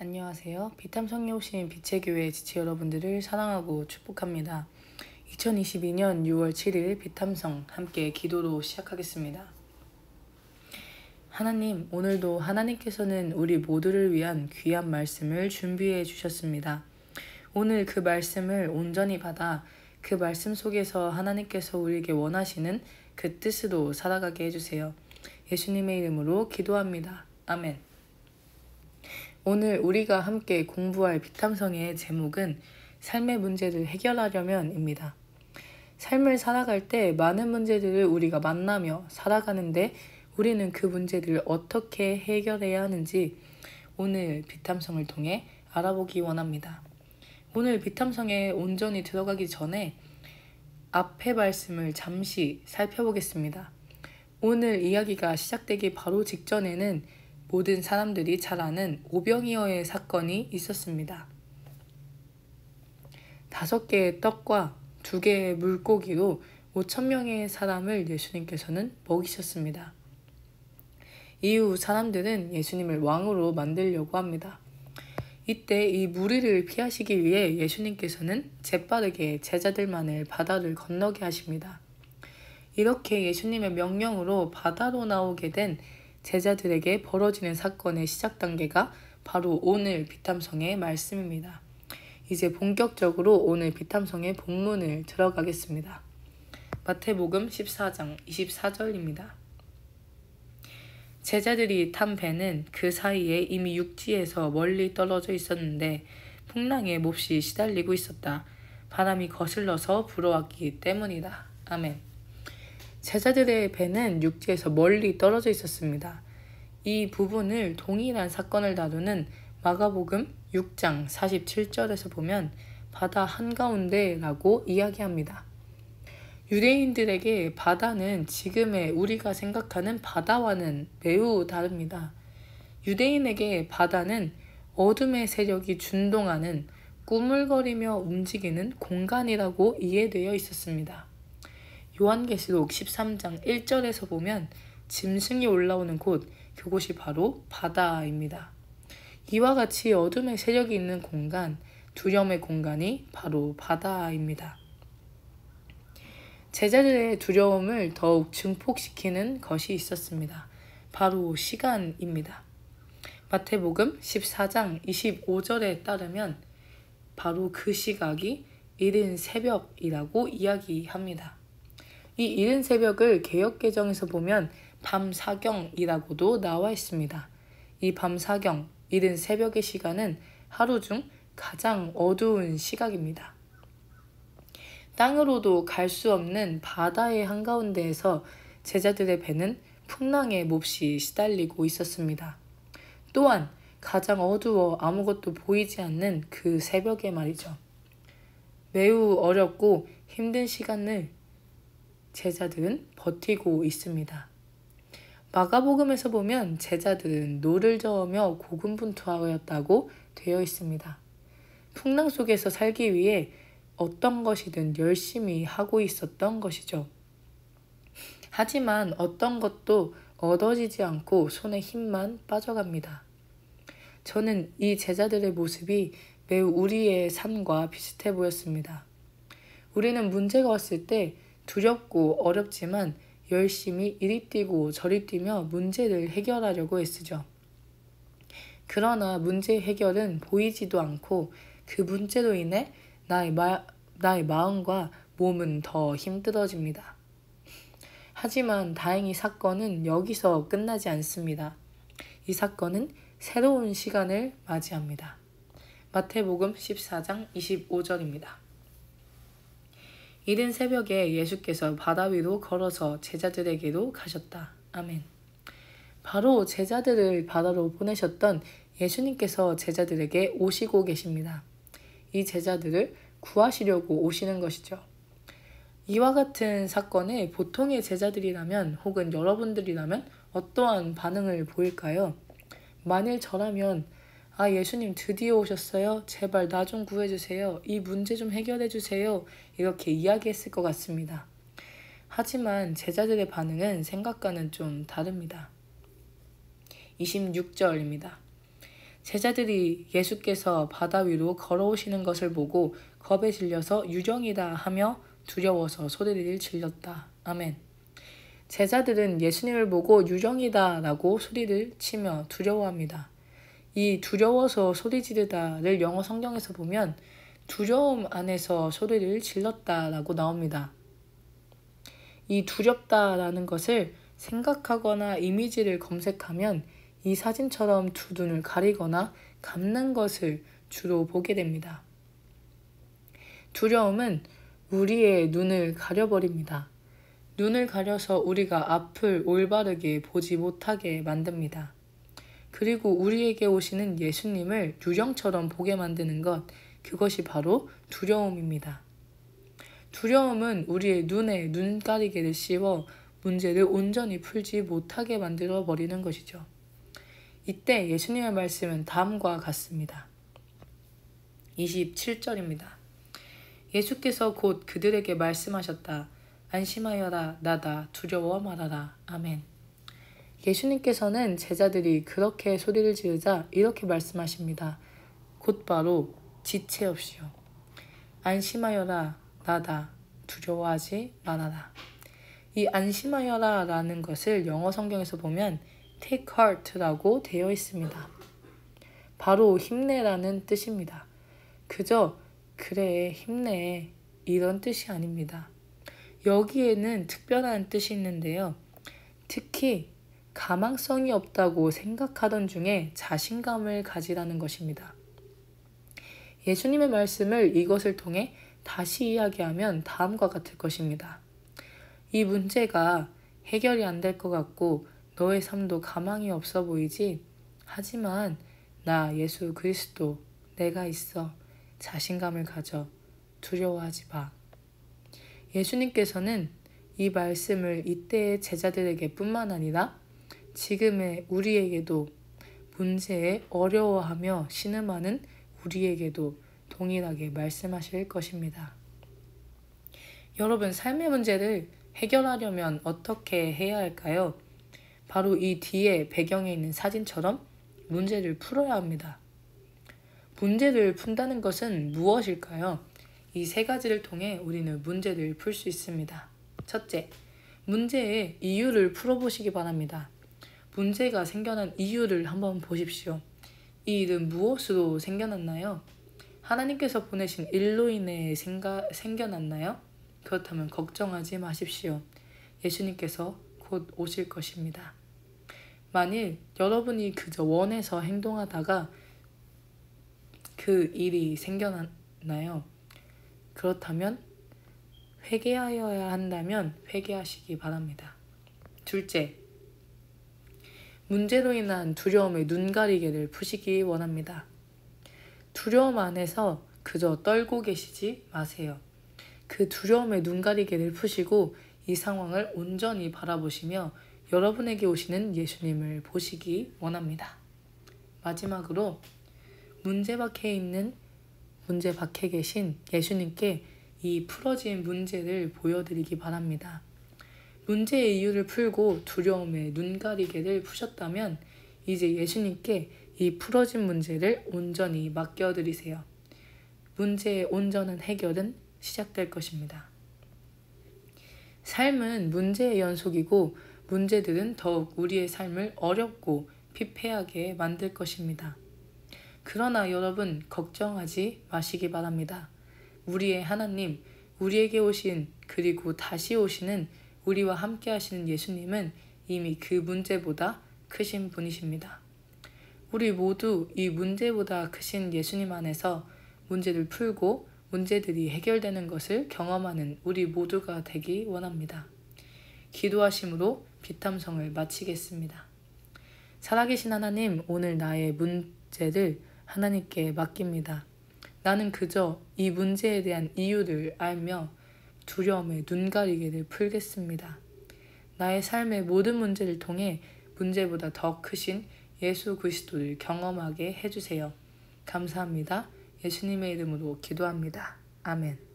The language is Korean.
안녕하세요. 비탐성에 오신 빛의 교회 지체 여러분들을 사랑하고 축복합니다. 2022년 6월 7일 비탐성 함께 기도로 시작하겠습니다. 하나님, 오늘도 하나님께서는 우리 모두를 위한 귀한 말씀을 준비해 주셨습니다. 오늘 그 말씀을 온전히 받아 그 말씀 속에서 하나님께서 우리에게 원하시는 그 뜻으로 살아가게 해주세요. 예수님의 이름으로 기도합니다. 아멘. 오늘 우리가 함께 공부할 비탐성의 제목은 삶의 문제를 해결하려면입니다. 삶을 살아갈 때 많은 문제들을 우리가 만나며 살아가는데 우리는 그 문제들을 어떻게 해결해야 하는지 오늘 비탐성을 통해 알아보기 원합니다. 오늘 비탐성에 온전히 들어가기 전에 앞의 말씀을 잠시 살펴보겠습니다. 오늘 이야기가 시작되기 바로 직전에는 모든 사람들이 잘 아는 오병이어의 사건이 있었습니다. 5개의 떡과 2개의 물고기로 5,000명의 사람을 예수님께서는 먹이셨습니다. 이후 사람들은 예수님을 왕으로 만들려고 합니다. 이때 이 무리를 피하시기 위해 예수님께서는 재빠르게 제자들만을 바다를 건너게 하십니다. 이렇게 예수님의 명령으로 바다로 나오게 된 제자들에게 벌어지는 사건의 시작 단계가 바로 오늘 비탐성의 말씀입니다. 이제 본격적으로 오늘 비탐성의 본문을 들어가겠습니다. 마태복음 14장 24절입니다. 제자들이 탄 배는 그 사이에 이미 육지에서 멀리 떨어져 있었는데 풍랑에 몹시 시달리고 있었다. 바람이 거슬러서 불어왔기 때문이다. 아멘. 제자들의 배는 육지에서 멀리 떨어져 있었습니다. 이 부분을 동일한 사건을 다루는 마가복음 6장 47절에서 보면 바다 한가운데라고 이야기합니다. 유대인들에게 바다는 지금의 우리가 생각하는 바다와는 매우 다릅니다. 유대인에게 바다는 어둠의 세력이 준동하는 꾸물거리며 움직이는 공간이라고 이해되어 있었습니다. 요한계시록 13장 1절에서 보면 짐승이 올라오는 곳, 그곳이 바로 바다입니다. 이와 같이 어둠의 세력이 있는 공간, 두려움의 공간이 바로 바다입니다. 제자들의 두려움을 더욱 증폭시키는 것이 있었습니다. 바로 시간입니다. 마태복음 14장 25절에 따르면 바로 그 시각이 이른 새벽이라고 이야기합니다. 이 이른 새벽을 개역개정에서 보면 밤사경이라고도 나와 있습니다. 이 밤사경, 이른 새벽의 시간은 하루 중 가장 어두운 시각입니다. 땅으로도 갈 수 없는 바다의 한가운데에서 제자들의 배는 풍랑에 몹시 시달리고 있었습니다. 또한 가장 어두워 아무것도 보이지 않는 그 새벽에 말이죠. 매우 어렵고 힘든 시간을 제자들은 버티고 있습니다. 마가복음에서 보면 제자들은 노를 저으며 고군분투하였다고 되어 있습니다. 풍랑 속에서 살기 위해 어떤 것이든 열심히 하고 있었던 것이죠. 하지만 어떤 것도 얻어지지 않고 손에 힘만 빠져갑니다. 저는 이 제자들의 모습이 매우 우리의 삶과 비슷해 보였습니다. 우리는 문제가 왔을 때 두렵고 어렵지만 열심히 이리 뛰고 저리 뛰며 문제를 해결하려고 애쓰죠. 그러나 문제 해결은 보이지도 않고 그 문제로 인해 나의 마음과 몸은 더 힘들어집니다. 하지만 다행히 사건은 여기서 끝나지 않습니다. 이 사건은 새로운 시간을 맞이합니다. 마태복음 14장 25절입니다. 이른 새벽에 예수께서 바다 위로 걸어서 제자들에게로 가셨다. 아멘. 바로 제자들을 바다로 보내셨던 예수님께서 제자들에게 오시고 계십니다. 이 제자들을 구하시려고 오시는 것이죠. 이와 같은 사건에 보통의 제자들이라면 혹은 여러분들이라면 어떠한 반응을 보일까요? 만일 저라면 예수님 드디어 오셨어요. 제발 나 좀 구해주세요. 이 문제 좀 해결해주세요. 이렇게 이야기했을 것 같습니다. 하지만 제자들의 반응은 생각과는 좀 다릅니다. 26절입니다. 제자들이 예수께서 바다 위로 걸어오시는 것을 보고 겁에 질려서 유령이다 하며 두려워서 소리를 질렀다. 아멘. 제자들은 예수님을 보고 유령이다 라고 소리를 치며 두려워합니다. 이 두려워서 소리 지르다를 영어 성경에서 보면 두려움 안에서 소리를 질렀다 라고 나옵니다. 이 두렵다라는 것을 생각하거나 이미지를 검색하면 이 사진처럼 두 눈을 가리거나 감는 것을 주로 보게 됩니다. 두려움은 우리의 눈을 가려버립니다. 눈을 가려서 우리가 앞을 올바르게 보지 못하게 만듭니다. 그리고 우리에게 오시는 예수님을 유령처럼 보게 만드는 것, 그것이 바로 두려움입니다. 두려움은 우리의 눈에 눈가리개를 씌워 문제를 온전히 풀지 못하게 만들어 버리는 것이죠. 이때 예수님의 말씀은 다음과 같습니다. 27절입니다. 예수께서 곧 그들에게 말씀하셨다. 안심하여라, 나다, 두려워 말아라. 아멘. 예수님께서는 제자들이 그렇게 소리를 지르자 이렇게 말씀하십니다. 곧바로 지체없이요. 안심하여라, 나다, 두려워하지 말아라. 이 안심하여라 라는 것을 영어 성경에서 보면 take heart라고 되어 있습니다. 바로 힘내라는 뜻입니다. 그저 그래 힘내 이런 뜻이 아닙니다. 여기에는 특별한 뜻이 있는데요. 특히 가망성이 없다고 생각하던 중에 자신감을 가지라는 것입니다. 예수님의 말씀을 이것을 통해 다시 이야기하면 다음과 같을 것입니다. 이 문제가 해결이 안 될 것 같고 너의 삶도 가망이 없어 보이지? 하지만 나 예수 그리스도 내가 있어. 자신감을 가져. 두려워하지 마. 예수님께서는 이 말씀을 이때의 제자들에게 뿐만 아니라 지금의 우리에게도 문제에 어려워하며 신음하는 우리에게도 동일하게 말씀하실 것입니다. 여러분, 삶의 문제를 해결하려면 어떻게 해야 할까요? 바로 이 뒤에 배경에 있는 사진처럼 문제를 풀어야 합니다. 문제를 푼다는 것은 무엇일까요? 이 세 가지를 통해 우리는 문제를 풀 수 있습니다. 첫째, 문제의 이유를 풀어보시기 바랍니다. 문제가 생겨난 이유를 한번 보십시오. 이 일은 무엇으로 생겨났나요? 하나님께서 보내신 일로 인해 생겨났나요? 그렇다면 걱정하지 마십시오. 예수님께서 곧 오실 것입니다. 만일 여러분이 그저 원해서 행동하다가 그 일이 생겨났나요? 그렇다면 회개하여야 한다면 회개하시기 바랍니다. 둘째, 문제로 인한 두려움의 눈가리개를 푸시기 원합니다. 두려움 안에서 그저 떨고 계시지 마세요. 그 두려움의 눈가리개를 푸시고 이 상황을 온전히 바라보시며 여러분에게 오시는 예수님을 보시기 원합니다. 마지막으로 문제 밖에 계신 예수님께 이 풀어진 문제를 보여드리기 바랍니다. 문제의 이유를 풀고 두려움의 눈가리개를 푸셨다면 이제 예수님께 이 풀어진 문제를 온전히 맡겨드리세요. 문제의 온전한 해결은 시작될 것입니다. 삶은 문제의 연속이고 문제들은 더욱 우리의 삶을 어렵고 피폐하게 만들 것입니다. 그러나 여러분 걱정하지 마시기 바랍니다. 우리의 하나님, 우리에게 오신 그리고 다시 오시는 우리와 함께 하시는 예수님은 이미 그 문제보다 크신 분이십니다. 우리 모두 이 문제보다 크신 예수님 안에서 문제를 풀고 문제들이 해결되는 것을 경험하는 우리 모두가 되기 원합니다. 기도하심으로 비탐성을 마치겠습니다. 살아계신 하나님, 오늘 나의 문제를 하나님께 맡깁니다. 나는 그저 이 문제에 대한 이유를 알며 두려움의 눈가리개를 풀겠습니다. 나의 삶의 모든 문제를 통해 문제보다 더 크신 예수 그리스도를 경험하게 해주세요. 감사합니다. 예수님의 이름으로 기도합니다. 아멘.